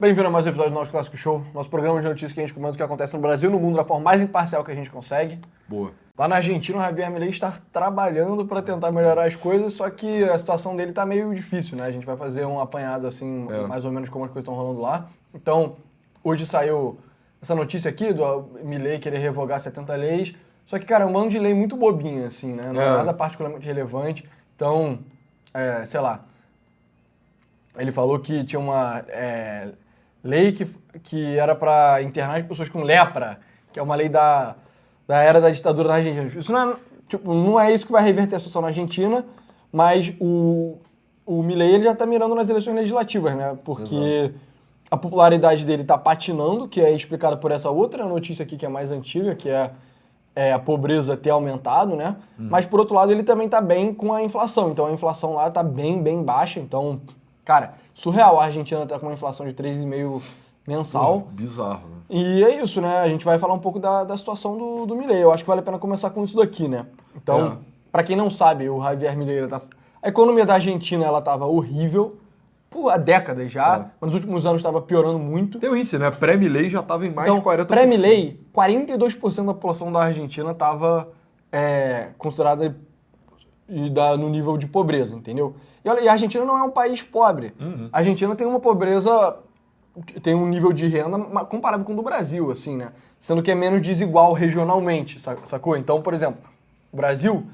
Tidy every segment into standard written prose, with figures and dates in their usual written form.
Bem-vindo a mais um episódio do nosso Clássico Show, nosso programa de notícias que a gente comenta o que acontece no Brasil e no mundo da forma mais imparcial que a gente consegue. Boa. Lá na Argentina, o Javier Milei está trabalhando para tentar melhorar as coisas, só que a situação dele está meio difícil, né? A gente vai fazer um apanhado, assim, mais ou menos como as coisas estão rolando lá. Então, hoje saiu essa notícia aqui do Milei querer revogar 70 leis, só que, cara, é um bando de lei muito bobinha, assim, né? Não é nada particularmente relevante. Então, sei lá, ele falou que tinha uma lei que era para internar as pessoas com lepra, que é uma lei da era da ditadura na Argentina. Isso não é isso que vai reverter a situação na Argentina, mas o Milei ele já está mirando nas eleições legislativas, né? Porque a popularidade dele está patinando, que é explicada por essa outra notícia aqui que é mais antiga, que é a pobreza ter aumentado, né? Mas, por outro lado, ele também está bem com a inflação. Então, a inflação lá está bem, bem baixa. Então, cara, surreal. A Argentina está com uma inflação de 3,5% mensal. Bizarro, né? E é isso, né? A gente vai falar um pouco da situação do Milei. Eu acho que vale a pena começar com isso daqui, né? Então, pra quem não sabe, o Javier Milei, a economia da Argentina, ela tava horrível há décadas já. Mas nos últimos anos estava piorando muito. Tem o índice, né? Pré-Milei já estava em mais de 40%. Pré-Milei, 42% da população da Argentina estava considerada no nível de pobreza, entendeu? E a Argentina não é um país pobre. A Argentina tem uma pobreza, tem um nível de renda comparável com o do Brasil, assim, né? Sendo que é menos desigual regionalmente, sacou? Então, por exemplo, o Brasil,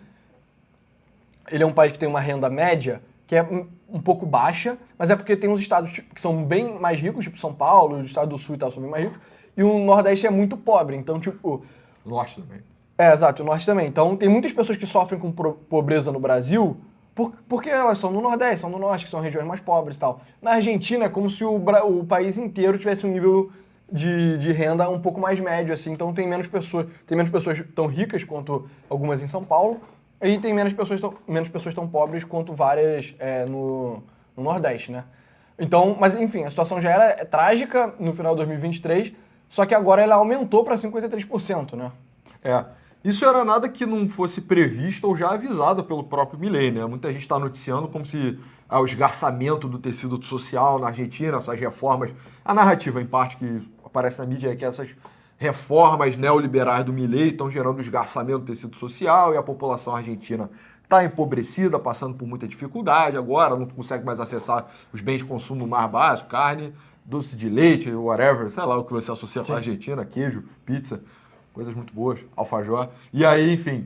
ele é um país que tem uma renda média que é um pouco baixa, mas é porque tem uns estados que são bem mais ricos, tipo São Paulo, os estados do Sul e tal são bem mais ricos, e o Nordeste é muito pobre, então, tipo... Norte também. Exato, o Norte também. Então, tem muitas pessoas que sofrem com pobreza no Brasil porque elas são do Nordeste, são do Norte, que são regiões mais pobres e tal. Na Argentina, é como se o país inteiro tivesse um nível de renda um pouco mais médio, assim. Então, tem menos pessoas tão ricas quanto algumas em São Paulo, e tem menos pessoas tão pobres quanto várias no Nordeste, né? Então, mas enfim, a situação já era trágica no final de 2023, só que agora ela aumentou para 53%, né? Isso era nada que não fosse previsto ou já avisado pelo próprio Milei, né? Muita gente está noticiando como se o esgarçamento do tecido social na Argentina, essas reformas, a narrativa em parte que aparece na mídia é que essas reformas neoliberais do Milei estão gerando esgarçamento do tecido social e a população argentina está empobrecida, passando por muita dificuldade agora, não consegue mais acessar os bens de consumo mais básicos, carne, doce de leite, whatever, sei lá o que você associa com a Argentina, queijo, pizza, coisas muito boas, alfajor. E aí, enfim,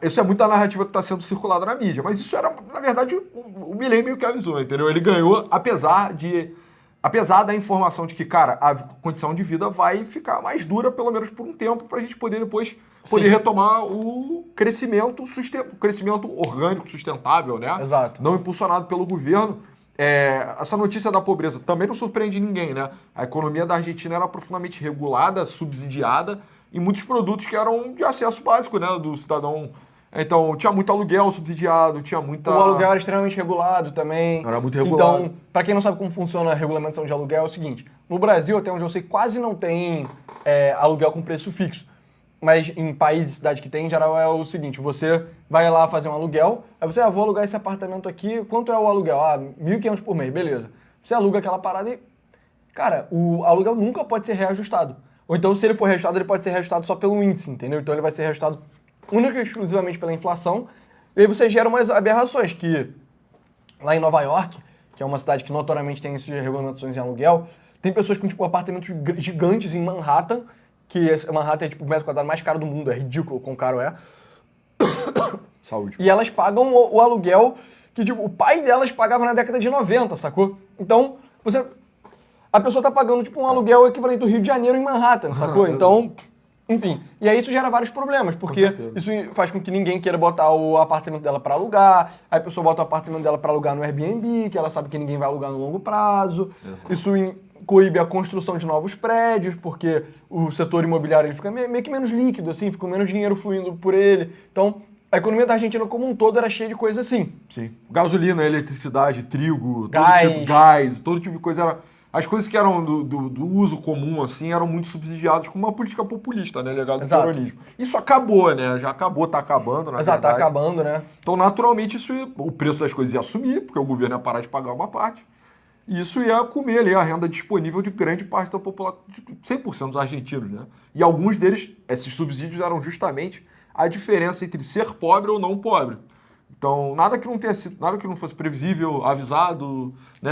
isso é muita narrativa que está sendo circulada na mídia, mas isso era, na verdade, o Milei meio que avisou, entendeu? Ele ganhou, apesar da informação de que, cara, a condição de vida vai ficar mais dura, pelo menos por um tempo, para a gente poder depois retomar o crescimento orgânico, sustentável, né? Exato. Não impulsionado pelo governo. Essa notícia da pobreza também não surpreende ninguém, né? A economia da Argentina era profundamente regulada, subsidiada, em muitos produtos que eram de acesso básico, né, do cidadão. Então, tinha muito aluguel subsidiado, tinha muita... O aluguel era extremamente regulado também. Era muito regulado. Então, para quem não sabe como funciona a regulamentação de aluguel, é o seguinte. No Brasil, até onde eu sei, quase não tem aluguel com preço fixo. Mas em países e cidades que tem, em geral, é o seguinte. Você vai lá fazer um aluguel, aí você, vou alugar esse apartamento aqui, quanto é o aluguel? R$1.500 por mês, beleza. Você aluga aquela parada e... Cara, o aluguel nunca pode ser reajustado. Ou então, se ele for reajustado, ele pode ser reajustado só pelo índice, entendeu? Então, ele vai ser reajustado única e exclusivamente pela inflação. E aí você gera umas aberrações que, lá em Nova York, que é uma cidade que notoriamente tem essas regulamentações em aluguel, tem pessoas com, tipo, apartamentos gigantes em Manhattan, que Manhattan é, tipo, o metro quadrado mais caro do mundo, é ridículo quão caro é. Saúde. E elas pagam o aluguel que, tipo, o pai delas pagava na década de 90, sacou? Então, a pessoa tá pagando, tipo, um aluguel equivalente do Rio de Janeiro em Manhattan, sacou? Então, enfim. E aí isso gera vários problemas, porque isso faz com que ninguém queira botar o apartamento dela para alugar, aí a pessoa bota o apartamento dela para alugar no Airbnb, que ela sabe que ninguém vai alugar no longo prazo. Isso coíbe a construção de novos prédios, porque o setor imobiliário ele fica meio que menos líquido, assim, fica menos dinheiro fluindo por ele. Então, a economia da Argentina como um todo era cheia de coisa assim. Sim. Gasolina, eletricidade, trigo, Gás, todo tipo de coisa era... As coisas que eram do uso comum, assim, eram muito subsidiadas com uma política populista, né? Legado do peronismo. Isso acabou, né? Já acabou, tá acabando, na verdade. Tá acabando, né? Então, naturalmente, o preço das coisas ia sumir, porque o governo ia parar de pagar uma parte. E isso ia comer ali a renda disponível de grande parte da população, 100% dos argentinos, né? E alguns deles, esses subsídios eram justamente a diferença entre ser pobre ou não pobre. Então, nada que não tenha sido, nada que não fosse previsível, avisado, né,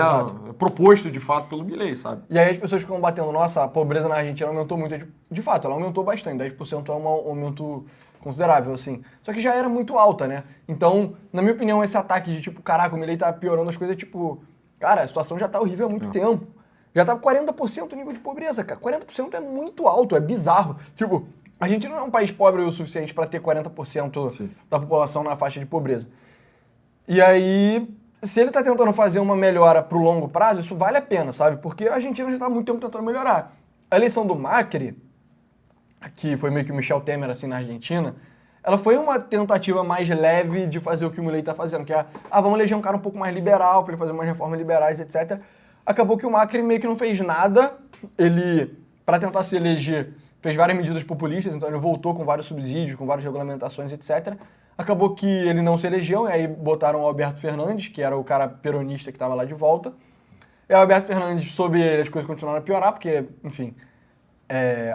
proposto de fato pelo Milei, sabe? E aí as pessoas ficam batendo, nossa, a pobreza na Argentina aumentou muito. De fato, ela aumentou bastante, 10% é um aumento considerável, assim. Só que já era muito alta, né? Então, na minha opinião, esse ataque de tipo, caraca, o Milei tá piorando as coisas, tipo, cara, a situação já tá horrível há muito tempo. Já tava 40% o nível de pobreza, cara. 40% é muito alto, é bizarro. Tipo, a Argentina não é um país pobre o suficiente para ter 40% Sim. da população na faixa de pobreza. E aí, se ele tá tentando fazer uma melhora pro longo prazo, isso vale a pena, sabe? Porque a Argentina já tá há muito tempo tentando melhorar. A eleição do Macri, que foi meio que o Michel Temer, assim, na Argentina, ela foi uma tentativa mais leve de fazer o que o Milei tá fazendo, que é, vamos eleger um cara um pouco mais liberal, para ele fazer umas reformas liberais, etc. Acabou que o Macri meio que não fez nada, ele, para tentar se eleger, fez várias medidas populistas, então ele voltou com vários subsídios, com várias regulamentações, etc. Acabou que ele não se elegeu, e aí botaram o Alberto Fernandes, que era o cara peronista que estava lá de volta. E o Alberto Fernandes, sob ele, as coisas continuaram a piorar, porque, enfim,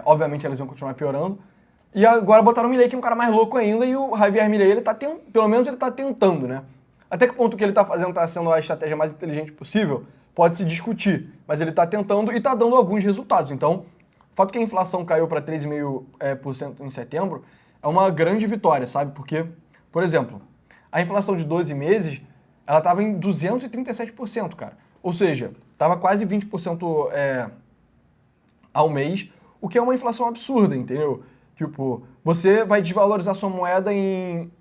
obviamente elas iam continuar piorando. E agora botaram o Milei, que é um cara mais louco ainda, e o Javier Milei, ele tá pelo menos ele tá tentando, né? Até que ponto que ele tá fazendo tá sendo a estratégia mais inteligente possível, pode se discutir. Mas ele tá tentando e tá dando alguns resultados. Então, o fato que a inflação caiu para 3,5% em setembro é uma grande vitória, sabe? Porque, por exemplo, a inflação de 12 meses, ela tava em 237%, cara. Ou seja, tava quase 20% ao mês, o que é uma inflação absurda, entendeu? Tipo, você vai desvalorizar sua moeda em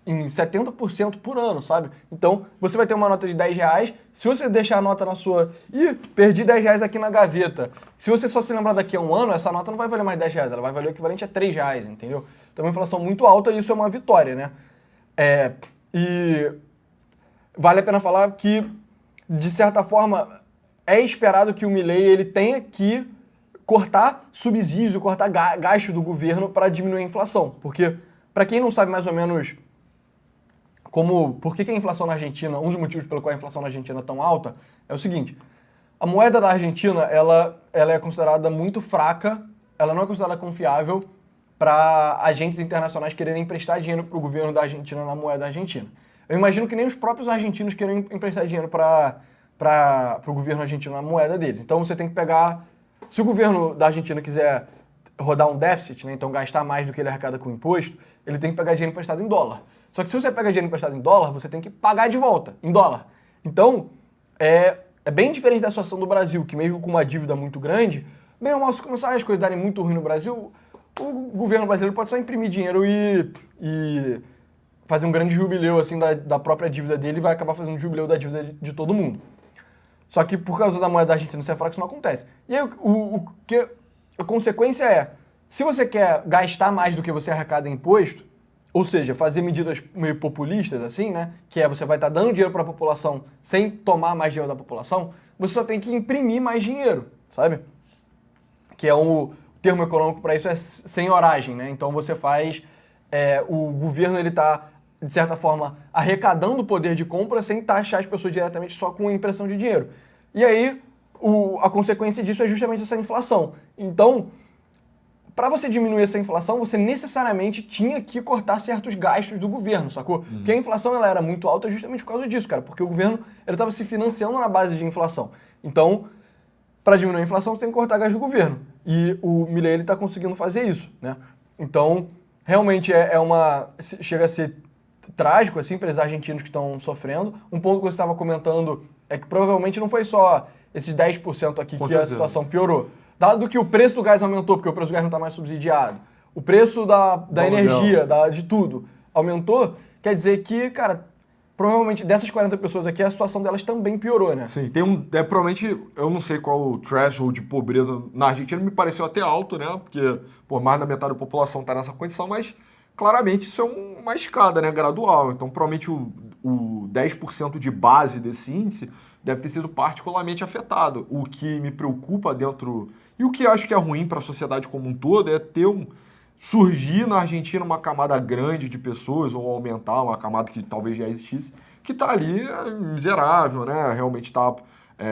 70% por ano, sabe? Então, você vai ter uma nota de 10 reais, se você deixar a nota na sua... Ih, perdi 10 reais aqui na gaveta. Se você só se lembrar daqui a um ano, essa nota não vai valer mais 10 reais, ela vai valer o equivalente a 3 reais, entendeu? Então, é uma inflação muito alta e isso é uma vitória, né? E vale a pena falar que, de certa forma, é esperado que o Milei ele tenha que cortar subsídio, cortar gasto do governo para diminuir a inflação. Porque, para quem não sabe mais ou menos por que a inflação na Argentina, um dos motivos pelo qual a inflação na Argentina é tão alta, é o seguinte: a moeda da Argentina, ela é considerada muito fraca, ela não é considerada confiável para agentes internacionais quererem emprestar dinheiro para o governo da Argentina na moeda argentina. Eu imagino que nem os próprios argentinos queiram emprestar dinheiro para o governo argentino na moeda deles. Então você tem que pegar... Se o governo da Argentina quiser rodar um déficit, né, então gastar mais do que ele arrecada com imposto, ele tem que pegar dinheiro emprestado em dólar. Só que se você pega dinheiro emprestado em dólar, você tem que pagar de volta, em dólar. Então, é bem diferente da situação do Brasil, que mesmo com uma dívida muito grande, bem ou mal, se começar as coisas darem muito ruim no Brasil, o governo brasileiro pode só imprimir dinheiro e fazer um grande jubileu assim, da própria dívida dele e vai acabar fazendo um jubileu da dívida de todo mundo. Só que por causa da moeda argentina ser fraca, isso não acontece. E aí a consequência é, se você quer gastar mais do que você arrecada em imposto, ou seja, fazer medidas meio populistas assim, né, que é você vai estar dando dinheiro para a população sem tomar mais dinheiro da população, você só tem que imprimir mais dinheiro, sabe? Que é o termo econômico para isso é senhoragem, né? Então você faz, o governo ele está de certa forma, arrecadando o poder de compra sem taxar as pessoas diretamente só com impressão de dinheiro. E aí, a consequência disso é justamente essa inflação. Então, para você diminuir essa inflação, você necessariamente tinha que cortar certos gastos do governo, sacou? Porque a inflação ela era muito alta justamente por causa disso, cara. Porque o governo estava se financiando na base de inflação. Então, para diminuir a inflação, você tem que cortar gastos do governo. E o Milei está conseguindo fazer isso, né? Então, realmente chega a ser trágico, assim, para os argentinos que estão sofrendo. Um ponto que você estava comentando é que provavelmente não foi só esses 10% aqui que a situação piorou. Dado que o preço do gás aumentou, porque o preço do gás não está mais subsidiado, o preço da energia, de tudo, aumentou, quer dizer que, cara, provavelmente dessas 40 pessoas aqui, a situação delas também piorou, né? Sim, provavelmente, eu não sei qual o threshold de pobreza na Argentina, me pareceu até alto, né? Porque, mais da metade da população está nessa condição, mas claramente isso é uma escada, né, gradual. Então, provavelmente o 10% de base desse índice deve ter sido particularmente afetado. O que me preocupa dentro... E o que acho que é ruim para a sociedade como um todo é surgir na Argentina uma camada grande de pessoas, ou aumentar uma camada que talvez já existisse, que está ali miserável, né? Realmente está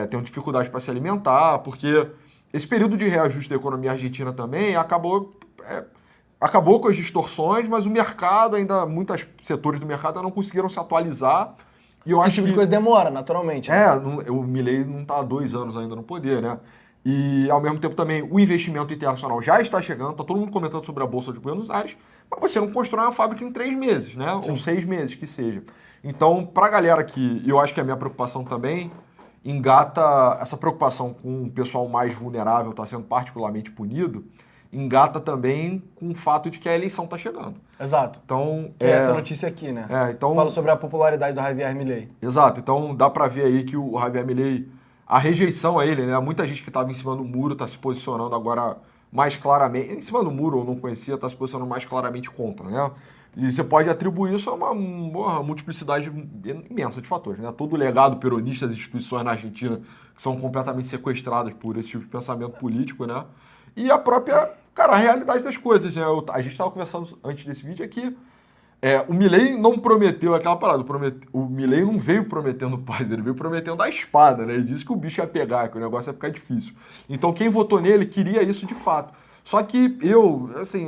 têm dificuldade para se alimentar, porque esse período de reajuste da economia argentina também acabou com as distorções, mas o mercado ainda, muitos setores do mercado não conseguiram se atualizar. E eu acho Esse tipo de coisa demora, naturalmente. Né? O Milei não está há 2 anos ainda no poder, né? E, ao mesmo tempo, também, o investimento internacional já está chegando, está todo mundo comentando sobre a Bolsa de Buenos Aires, mas você não constrói uma fábrica em 3 meses, né? Sim. Ou 6 meses, que seja. Então, para a galera que, eu acho que a minha preocupação também, engata essa preocupação com o pessoal mais vulnerável, está sendo particularmente punido, engata também com o fato de que a eleição está chegando. Exato. Então, que é essa notícia aqui, né? Então, fala sobre a popularidade do Javier Milei. Exato. Então, dá para ver aí que o Javier Milei, a rejeição a ele, né? Muita gente que estava em cima do muro está se posicionando agora mais claramente, em cima do muro ou não conhecia, está se posicionando mais claramente contra, né? E você pode atribuir isso a uma multiplicidade imensa de fatores, né? Todo o legado peronista das instituições na Argentina que são completamente sequestradas por esse tipo de pensamento político, né? E a própria, a realidade das coisas, né? A gente estava conversando antes desse vídeo aqui, o Milei não prometeu aquela parada, o Milei não veio prometendo paz, ele veio prometendo a espada, né? Ele disse que o bicho ia pegar, que o negócio ia ficar difícil. Então quem votou nele queria isso de fato. Só que eu, assim,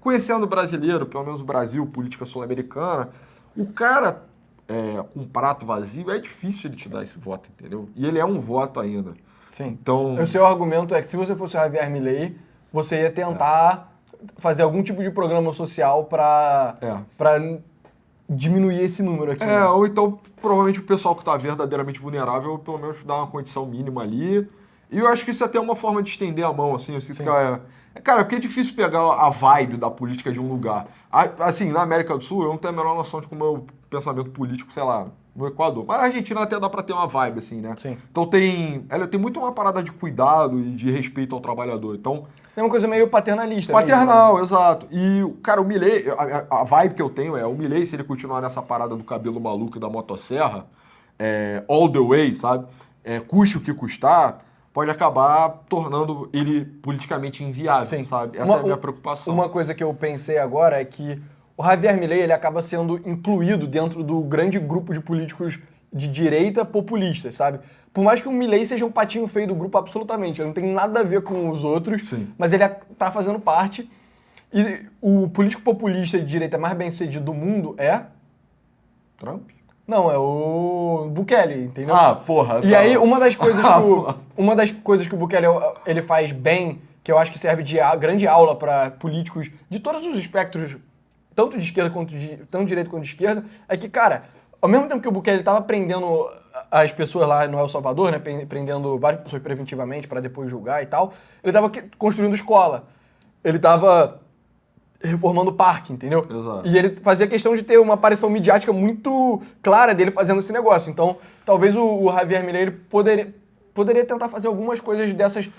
conhecendo o brasileiro, pelo menos o Brasil, política sul-americana, o cara com um prato vazio, é difícil ele te dar esse voto, entendeu? E ele é um voto ainda. Sim. Então, o seu argumento é que se você fosse o Javier Milei, você ia tentar fazer algum tipo de programa social para diminuir esse número aqui. Né? Ou então, provavelmente, o pessoal que está verdadeiramente vulnerável, pelo menos dar uma condição mínima ali. E eu acho que isso é até uma forma de estender a mão, assim, cara, porque é difícil pegar a vibe da política de um lugar. Assim, na América do Sul, eu não tenho a menor noção de como é o pensamento político, sei lá, no Equador. Mas na Argentina até dá pra ter uma vibe, assim, né? Sim. Então tem muito uma parada de cuidado e de respeito ao trabalhador. Então, é uma coisa meio paternalista. Paternal, mesmo, né? Exato. E, cara, o Milei, a vibe que eu tenho o Milei, se ele continuar nessa parada do cabelo maluco e da motosserra, all the way, sabe? Custe o que custar, pode acabar tornando ele politicamente inviável, Sim. sabe? Essa é a minha preocupação. Uma coisa que eu pensei agora é que o Javier Milei, ele acaba sendo incluído dentro do grande grupo de políticos de direita populistas, sabe? Por mais que o Milei seja um patinho feio do grupo, absolutamente. Ele não tem nada a ver com os outros, Sim. mas ele tá fazendo parte. E o político populista de direita mais bem-sucedido do mundo é... Trump? Não, é o Bukele, entendeu? Porra. E aí, uma das coisas que o Bukele ele faz bem, que eu acho que serve de grande aula para políticos de todos os espectros, tanto de esquerda quanto tanto de direita quanto de esquerda, é que, cara, ao mesmo tempo que o Bukele estava prendendo as pessoas lá no El Salvador, né, prendendo várias pessoas preventivamente para depois julgar e tal, ele estava construindo escola. Ele estava reformando o parque, entendeu? Exato. E ele fazia questão de ter uma aparição midiática muito clara dele fazendo esse negócio. Então, talvez o Javier Milei ele poderia tentar fazer algumas coisas dessas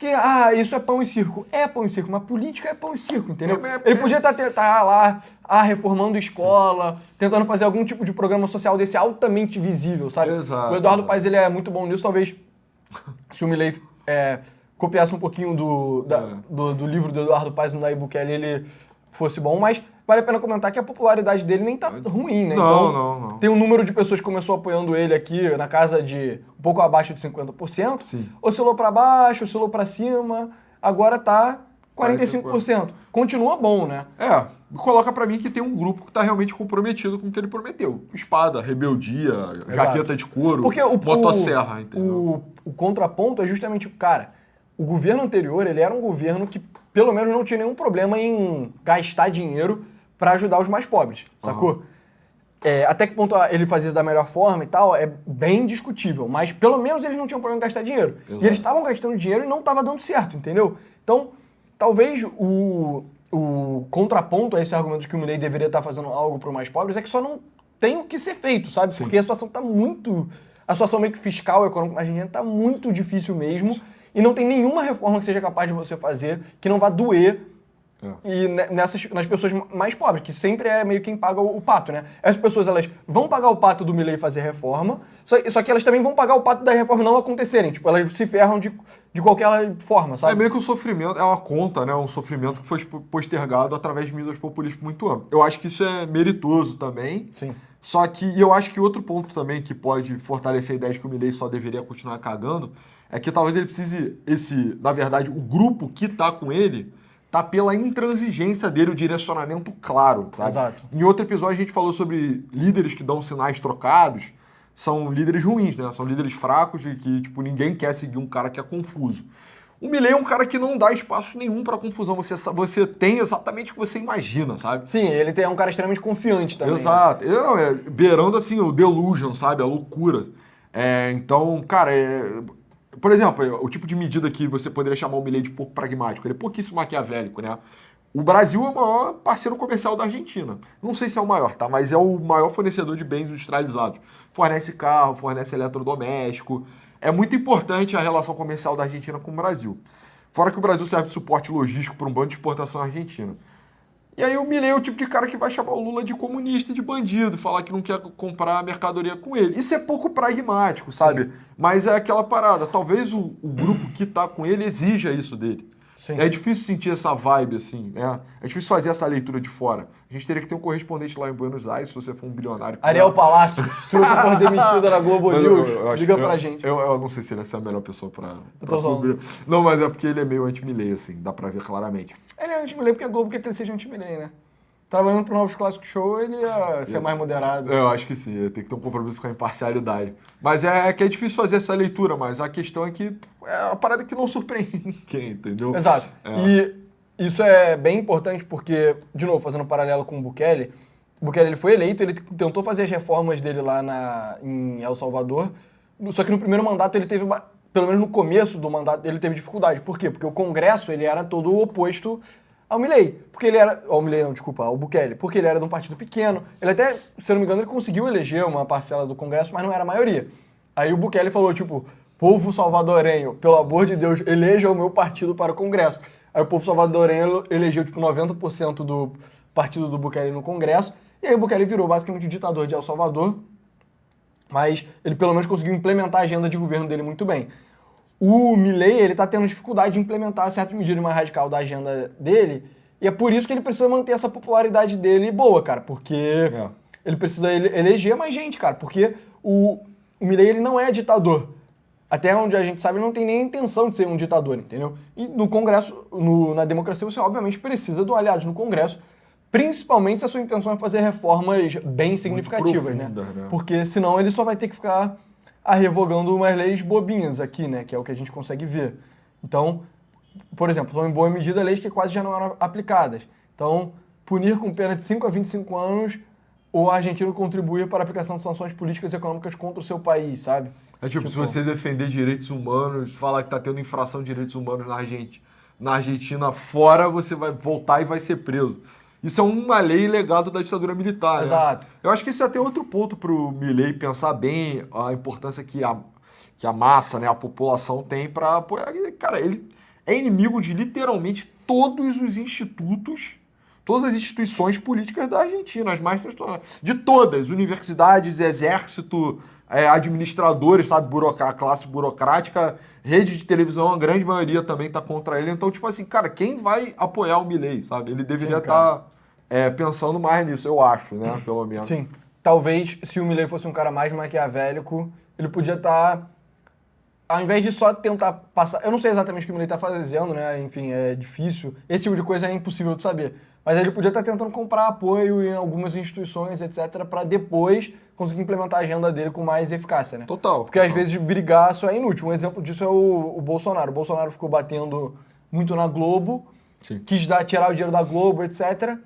que, isso é pão e circo. É pão e circo, mas política é pão e circo, entendeu? Ele podia estar lá, reformando escola, tentando fazer algum tipo de programa social desse altamente visível, sabe? Exato. O Eduardo Paes, ele é muito bom nisso, talvez se o Milei copiasse um pouquinho do livro do Eduardo Paes no Nayib Bukele, ele fosse bom, mas vale a pena comentar que a popularidade dele nem tá ruim, né? Não. Tem um número de pessoas que começou apoiando ele aqui na casa de um pouco abaixo de 50%. Sim. Oscilou para baixo, oscilou para cima, agora tá 45%. Continua bom, né? Coloca pra mim que tem um grupo que tá realmente comprometido com o que ele prometeu. Espada, rebeldia, jaqueta de couro, porque motosserra, entendeu? O contraponto é justamente, cara, o governo anterior, ele era um governo que pelo menos não tinha nenhum problema em gastar dinheiro para ajudar os mais pobres, sacou? Até que ponto ele fazia isso da melhor forma e tal, é bem discutível, mas pelo menos eles não tinham problema em gastar dinheiro. Exato. E eles estavam gastando dinheiro e não estava dando certo, entendeu? Então, talvez o contraponto a esse argumento de que o Milei deveria estar fazendo algo para os mais pobres é que só não tem o que ser feito, sabe? Sim. Porque a situação a situação meio que fiscal, econômica na Argentina está muito difícil mesmo. E não tem nenhuma reforma que seja capaz de você fazer que não vá doer nas pessoas mais pobres, que sempre é meio quem paga o pato, né? Essas pessoas, elas vão pagar o pato do Milei fazer reforma, só que elas também vão pagar o pato das reformas não acontecerem. Tipo, elas se ferram de qualquer forma, sabe? É meio que o sofrimento, é uma conta, né? Um sofrimento que foi postergado através de medidas populistas por muito ano. Eu acho que isso é meritoso também. Sim. Só que eu acho que outro ponto também que pode fortalecer a ideia de que o Milei só deveria continuar cagando é que talvez ele precise, na verdade, o grupo que tá com ele tá pela intransigência dele, o direcionamento claro, sabe? Exato. Em outro episódio a gente falou sobre líderes que dão sinais trocados, são líderes ruins, né? São líderes fracos e que, tipo, ninguém quer seguir um cara que é confuso. O Milei é um cara que não dá espaço nenhum pra confusão. Você tem exatamente o que você imagina, sabe? Sim, ele é um cara extremamente confiante também. Exato. Beirando, assim, o delusion, sabe? A loucura. Então, cara, por exemplo, o tipo de medida que você poderia chamar o Milei de pouco pragmático, ele é pouquíssimo maquiavélico, né? O Brasil é o maior parceiro comercial da Argentina. Não sei se é o maior, tá? Mas é o maior fornecedor de bens industrializados. Fornece carro, fornece eletrodoméstico. É muito importante a relação comercial da Argentina com o Brasil. Fora que o Brasil serve de suporte logístico para um bando de exportação argentina. E aí o Milei é o tipo de cara que vai chamar o Lula de comunista e de bandido, falar que não quer comprar mercadoria com ele. Isso é pouco pragmático, sabe? Sim. Mas é aquela parada. Talvez o grupo que tá com ele exija isso dele. Sim. É difícil sentir essa vibe, assim, né? É difícil fazer essa leitura de fora. A gente teria que ter um correspondente lá em Buenos Aires, se você for um bilionário. Ariel Palácios, se você for demitido da Globo News, liga pra gente. Eu não sei se ele é a melhor pessoa pra cobrir. Não, mas é porque ele é meio anti-Milei, assim, dá pra ver claramente. Ele é anti-Milei porque a Globo quer que ele seja anti-Milei, né? Trabalhando pro Novos Clássicos Show, ele ia ser mais moderado. Eu acho que sim, tem que ter um compromisso com a imparcialidade. Mas é que é difícil fazer essa leitura, mas a questão é que é uma parada que não surpreende ninguém, entendeu? Exato. E isso é bem importante porque, de novo, fazendo um paralelo com o Bukele ele foi eleito, ele tentou fazer as reformas dele lá em El Salvador, só que no primeiro mandato ele teve, pelo menos no começo do mandato, ele teve dificuldade. Por quê? Porque o Congresso, ele era todo o oposto ao Milei, porque ele era... Ao Milei não, desculpa, ao Bukele. Porque ele era de um partido pequeno. Ele até, se eu não me engano, ele conseguiu eleger uma parcela do Congresso, mas não era a maioria. Aí o Bukele falou, tipo, povo salvadorenho, pelo amor de Deus, eleja o meu partido para o Congresso. Aí o povo salvadorenho elegeu, tipo, 90% do partido do Bukele no Congresso, e aí o Bukele virou basicamente o ditador de El Salvador, mas ele pelo menos conseguiu implementar a agenda de governo dele muito bem. O Milei, ele tá tendo dificuldade de implementar certa medida mais radical da agenda dele, e é por isso que ele precisa manter essa popularidade dele boa, cara, porque ele precisa eleger mais gente, cara, porque o Milei, ele não é ditador. Até onde a gente sabe, ele não tem nem a intenção de ser um ditador, entendeu? E no Congresso, na democracia, você obviamente precisa do aliado no Congresso, principalmente se a sua intenção é fazer reformas bem significativas, né? Porque senão ele só vai ter que ficar revogando umas leis bobinhas aqui, né? Que é o que a gente consegue ver. Então, por exemplo, são em boa medida leis que quase já não eram aplicadas. Então, punir com pena de 5 a 25 anos o argentino contribuir para a aplicação de sanções políticas e econômicas contra o seu país, sabe? É tipo, se você defender direitos humanos, falar que tá tendo infração de direitos humanos na Argentina fora, você vai voltar e vai ser preso. Isso é uma lei legado da ditadura militar, Exato. Né? Eu acho que isso é até outro ponto para o Milei pensar bem a importância que a massa, né, a população tem para apoiar. Cara, ele é inimigo de literalmente todos os institutos, todas as instituições políticas da Argentina, as mais de todas, universidades, exército, administradores, sabe, classe burocrática, rede de televisão, a grande maioria também tá contra ele. Então, tipo assim, cara, quem vai apoiar o Milei, sabe? Ele deveria estar pensando mais nisso, eu acho, né, pelo menos. Sim. Talvez, se o Milei fosse um cara mais maquiavélico, ele podia estar... Ao invés de só tentar passar... Eu não sei exatamente o que o Milei tá fazendo, né? Enfim, é difícil. Esse tipo de coisa é impossível de saber. Mas ele podia estar tentando comprar apoio em algumas instituições, etc., para depois conseguir implementar a agenda dele com mais eficácia, né? Total. Porque às vezes brigar só é inútil. Um exemplo disso é o Bolsonaro. O Bolsonaro ficou batendo muito na Globo, quis tirar o dinheiro da Globo, etc.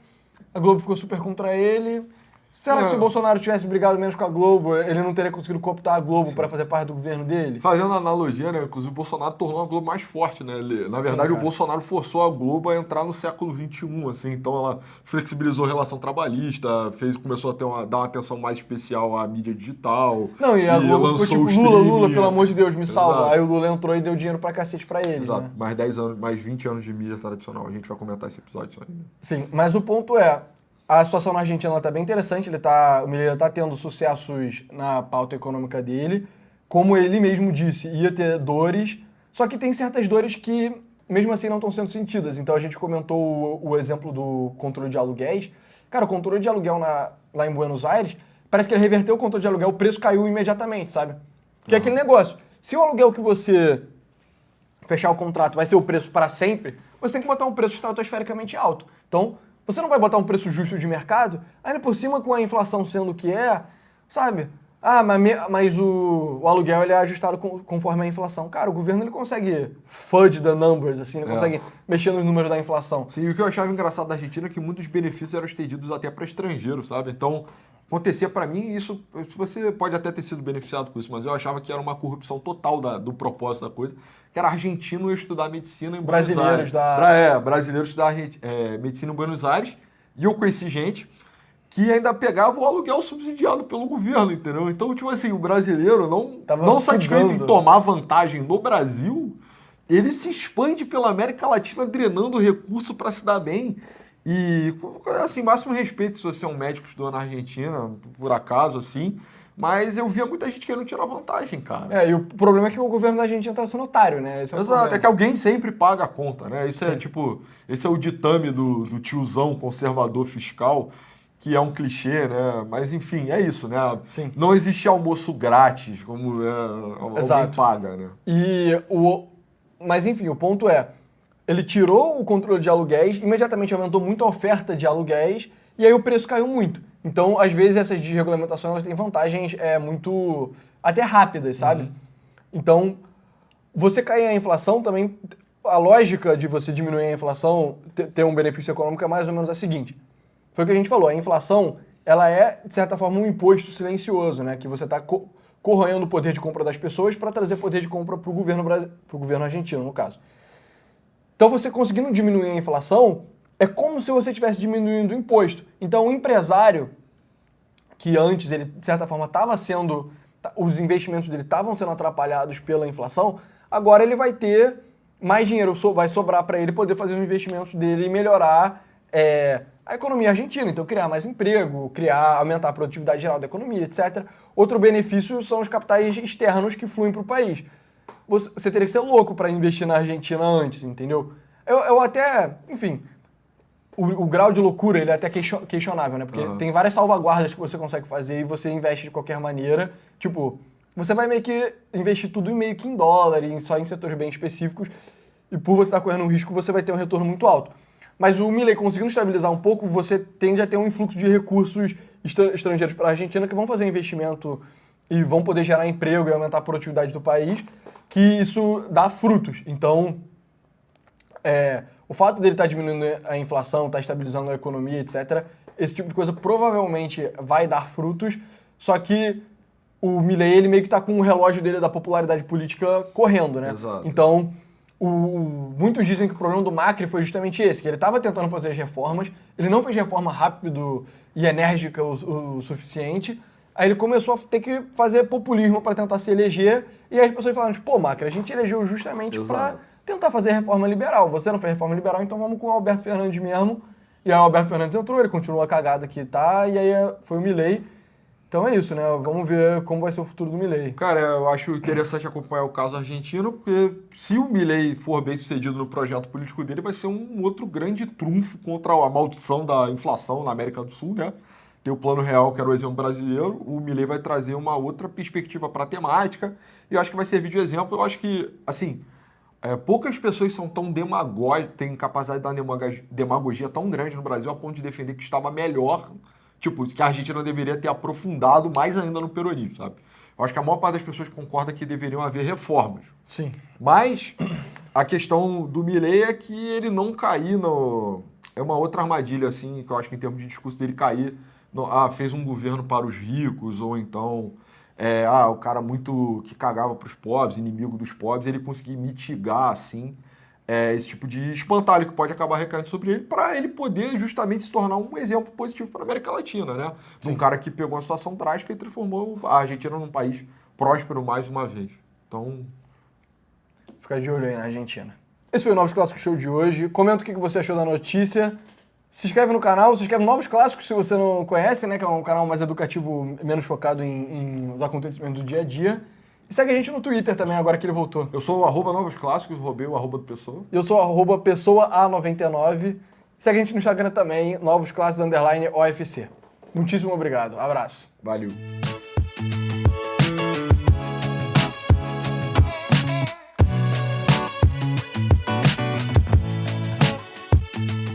A Globo ficou super contra ele. Será que se o Bolsonaro tivesse brigado menos com a Globo, ele não teria conseguido cooptar a Globo para fazer parte do governo dele? Fazendo analogia, né? Inclusive o Bolsonaro tornou a Globo mais forte, né? Na verdade, o Bolsonaro forçou a Globo a entrar no século XXI, assim. Então ela flexibilizou a relação trabalhista, começou a dar uma atenção mais especial à mídia digital. Não, e a Globo ficou tipo, Lula, pelo amor de Deus, me salva. Exato. Aí o Lula entrou e deu dinheiro pra cacete pra ele. Exato. Né? Mais 10 anos, mais 20 anos de mídia tradicional. A gente vai comentar esse episódio ainda. Sim, mas o ponto é... A situação na Argentina está bem interessante, o Milei está tendo sucessos na pauta econômica dele. Como ele mesmo disse, ia ter dores, só que tem certas dores que, mesmo assim, não estão sendo sentidas. Então, a gente comentou o exemplo do controle de aluguéis. Cara, o controle de aluguel lá em Buenos Aires parece que ele reverteu o controle de aluguel, o preço caiu imediatamente, sabe? Que é aquele negócio. Se o aluguel que você fechar o contrato vai ser o preço para sempre, você tem que botar um preço estratosfericamente alto. Então, você não vai botar um preço justo de mercado, ainda por cima com a inflação sendo o que é, sabe? Ah, mas o aluguel ele é ajustado conforme a inflação. Cara, o governo ele consegue fudge the numbers, assim, ele consegue mexer nos números da inflação. Sim, o que eu achava engraçado da Argentina é que muitos benefícios eram estendidos até para estrangeiros, sabe? Então, acontecia para mim, isso você pode até ter sido beneficiado com isso, mas eu achava que era uma corrupção total do propósito da coisa, que era argentino estudar medicina em Buenos Aires. Brasileiros estudar medicina em Buenos Aires, e eu conheci gente que ainda pegava o aluguel subsidiado pelo governo, entendeu? Então, tipo assim, o brasileiro não satisfeito em tomar vantagem no Brasil, ele se expande pela América Latina drenando recurso para se dar bem. E, assim, máximo respeito se você é um médico estudando na Argentina, por acaso, assim, mas eu via muita gente querendo tirar vantagem, cara. E o problema é que o governo da Argentina tá sendo otário, né? Esse é o Exato, problema. é que alguém sempre paga a conta, né? Isso Sim. é tipo, esse é o ditame do tiozão conservador fiscal, que é um clichê, né? Mas enfim, é isso, né? Sim. Não existe almoço grátis, como alguém paga, né? Mas enfim, o ponto é, ele tirou o controle de aluguéis, imediatamente aumentou muito a oferta de aluguéis, e aí o preço caiu muito. Então, às vezes, essas desregulamentações elas têm vantagens muito até rápidas, sabe? Então, você cair a inflação também, a lógica de você diminuir a inflação, ter um benefício econômico é mais ou menos a seguinte. Foi o que a gente falou, a inflação, ela é, de certa forma, um imposto silencioso, né? Que você está corroendo o poder de compra das pessoas para trazer poder de compra para o governo argentino, no caso. Então, você conseguindo diminuir a inflação, é como se você estivesse diminuindo o imposto. Então, o empresário, que antes, ele, de certa forma, os investimentos dele estavam sendo atrapalhados pela inflação, agora ele vai ter mais dinheiro, vai sobrar para ele poder fazer os investimentos dele e melhorar a economia argentina, então criar mais emprego, aumentar a produtividade geral da economia, etc. Outro benefício são os capitais externos que fluem para o país. Você teria que ser louco para investir na Argentina antes, entendeu? Eu até, enfim, o grau de loucura ele é até questionável, né? Porque tem várias salvaguardas que você consegue fazer e você investe de qualquer maneira. Tipo, você vai meio que investir tudo meio que em dólar e só em setores bem específicos e por você estar correndo um risco, você vai ter um retorno muito alto. Mas o Milei conseguindo estabilizar um pouco, você tende a ter um influxo de recursos estrangeiros para a Argentina que vão fazer investimento e vão poder gerar emprego e aumentar a produtividade do país, que isso dá frutos. Então, o fato dele estar diminuindo a inflação, estar estabilizando a economia, etc., esse tipo de coisa provavelmente vai dar frutos, só que o Milei, ele meio que está com o relógio dele da popularidade política correndo, né? Exato. Então, muitos dizem que o problema do Macri foi justamente esse, que ele estava tentando fazer as reformas, ele não fez reforma rápido e enérgica o suficiente, aí ele começou a ter que fazer populismo para tentar se eleger, e aí as pessoas falaram, pô, Macri, a gente elegeu justamente para tentar fazer reforma liberal, você não fez reforma liberal, então vamos com o Alberto Fernandes mesmo, e aí o Alberto Fernandes entrou, ele continuou a cagada que tá, e aí foi o Milei. Então é isso, né? Vamos ver como vai ser o futuro do Milei. Cara, eu acho interessante acompanhar o caso argentino, porque se o Milei for bem sucedido no projeto político dele, vai ser um outro grande trunfo contra a maldição da inflação na América do Sul, né? Tem o Plano Real, que era o exemplo brasileiro, o Milei vai trazer uma outra perspectiva para a temática, e eu acho que vai servir de exemplo. Eu acho que, assim, poucas pessoas são tão demagógicas, têm capacidade de dar demagogia tão grande no Brasil a ponto de defender que estava melhor. Tipo, que a Argentina deveria ter aprofundado mais ainda no peronismo, sabe? Eu acho que a maior parte das pessoas concorda que deveriam haver reformas. Sim. Mas a questão do Milei é que ele não cair no... É uma outra armadilha, assim, que eu acho que em termos de discurso dele cair fez um governo para os ricos, ou então... o cara muito que cagava para os pobres, inimigo dos pobres, ele conseguir mitigar, assim... esse tipo de espantalho que pode acabar recaindo sobre ele, para ele poder justamente se tornar um exemplo positivo para a América Latina, né? Sim. Um cara que pegou uma situação drástica e transformou a Argentina num país próspero mais uma vez. Então... Fica de olho aí na Argentina. Esse foi o Novos Clássicos Show de hoje. Comenta o que você achou da notícia. Se inscreve no canal, se inscreve no Novos Clássicos se você não conhece, né? Que é um canal mais educativo, menos focado em os acontecimentos do dia a dia. E segue a gente no Twitter também, agora que ele voltou. Eu sou o @Novos Clássicos, roubei o @ do Pessoa. Eu sou o @PessoaA99. Segue a gente no Instagram também, Novos Clássicos _OFC. Muitíssimo obrigado. Abraço. Valeu.